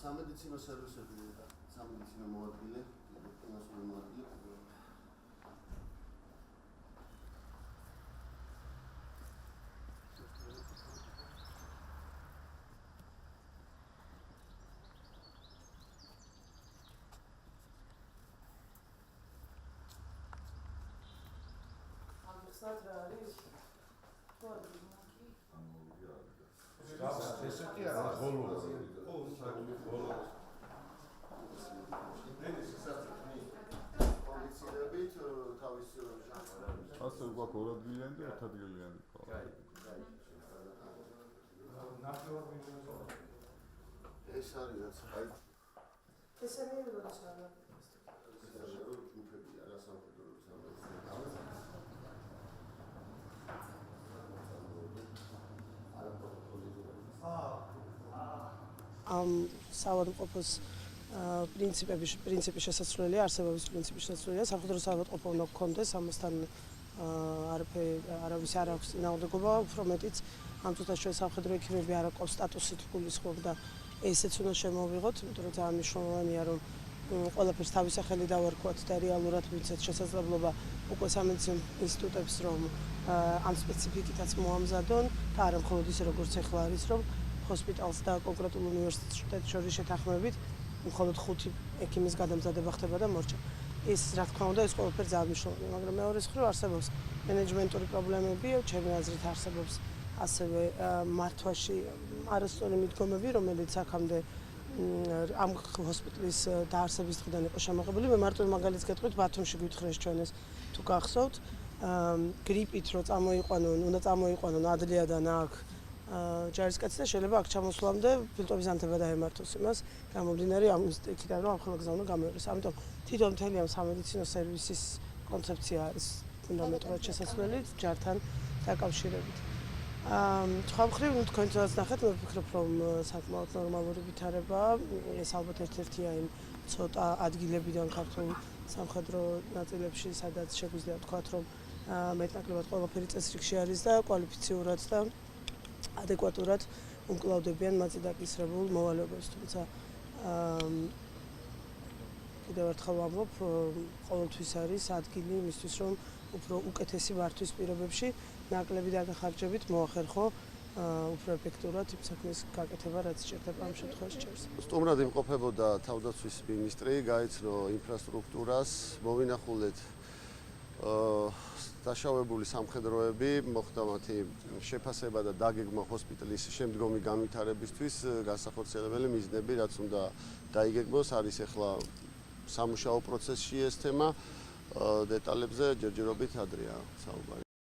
სამედიცინო სერვისები, სამედიცინო მოადგილე, ფინანსური მოადგილე. ასე გვაქვს 2 ადგილიანი და 1 ადგილიანი. ეს არის რაც აი ესენი როგორ ჩავა? ჯგუფები არა სამხედრო საავადმყოფოს პრინციპი შესაძლებელია, არსებობის პრინციპი შესაძლებელია, სამხედრო საავადმყოფო უნდა გქონდეს, ამასთან არავის არ აქვს წინააღმდეგობა, უფრო მეტიც ამ წუთას ჩვენ სამხედრო ექიმები არ აქვს სტატუსით გულისხმობ და ესეც უნდა შემოვიღოთ, იმიტომ რომ ძალიან მნიშვნელოვანია, რომ ყველაფერს თავისი სახელი დავარქვათ და რეალურად ვიცეთ შესაძლებლობა უკვე სამედიცინო ინსტიტუტებს რომ ამ სპეციფიკითაც მოამზადონ და არა მხოლოდ ისე როგორც ახლა არის, რომ ჰოსპიტალს და კონკრეტულ უნივერსიტეტს შორის შეთანხმებით მხოლოდ 5 ექიმის გადამზადება ხდება და მორჩა. ეს რა თქმა უნდა ეს ყველაფერი ძალიან მნიშვნელოვანია, მაგრამ მეორეს მხრივ არსებობს მენეჯმენტური პრობლემები, ჩემი აზრით არსებობს ასევე მართვაში არასწორი მიდგომები, რომელიც აქამდე ამ ჰოსპიტალის დაარსების დღიდან იყო შემოღებული. მე მარტო მაგალითს გეტყვით, ბათუმში გვითხრეს ჩვენ ეს თუ გახსოვთ, გრიპით რო წამოიყვანონ, უნდა წამოიყვანონ ადლიადან აქ ჯარისკაცი და შეიძლება აქ ჩამოსვლამდე ფილტვების ანთება დაემართოს იმას, გამომდინარე ამ იქიდან რომ ამ ხელგზა უნდა გამეორეს. ამიტომ თვითონ მთელი ამ სამედიცინო სერვისის კონცეფცია არის ფუნდამენტურად შესაძლებელი ჯართან დაკავშირებით. სხვა მხრივ თქვენთვისაც ნახეთ, მე ვფიქრობ, რომ საკმაოდ ნორმალური ვითარებაა. ეს ალბათ ერთ-ერთია იმ ცოტა ადგილებიდან ქართულ სამხედრო ნაწილებში, სადაც შეგვიძლია ვთქვათ, რომ მეტნაკლებად ყველაფერი წესრიგში არის და კვალიფიციურად და ადეკვატურად უმკლავდებიან მათი დაკისრებულ მოვალეობებს, თუმცა კიდევ ერთხელ ვამბობ, ყოველთვის არის ადგილი იმისთვის, რომ უფრო უკეთესი ვართვის პირობებში ნაკლები დაგახარჯებით მოახერხო უფრო ეფექტურად იმ საქმის გაკეთება, რაც სჭირდება ამ შემთხვევაში ჭირს. სტუმრად იმყოფებოდა თავდაცვის მინისტრი, გაიცნო ინფრასტრუქტურას, მოვინახულეთ დაშავებული სამხედროები, მოხდა მათი შეფასება და დაგეგმა ჰოსპიტალის შემდგომი განვითარებისთვის განსახორციელებელი მიზნები, რაც უნდა დაიგეგმოს, არის ახლა სამუშაო პროცესში ეს თემა, დეტალებზე ჯერჯერობით ადრეა საუბარი.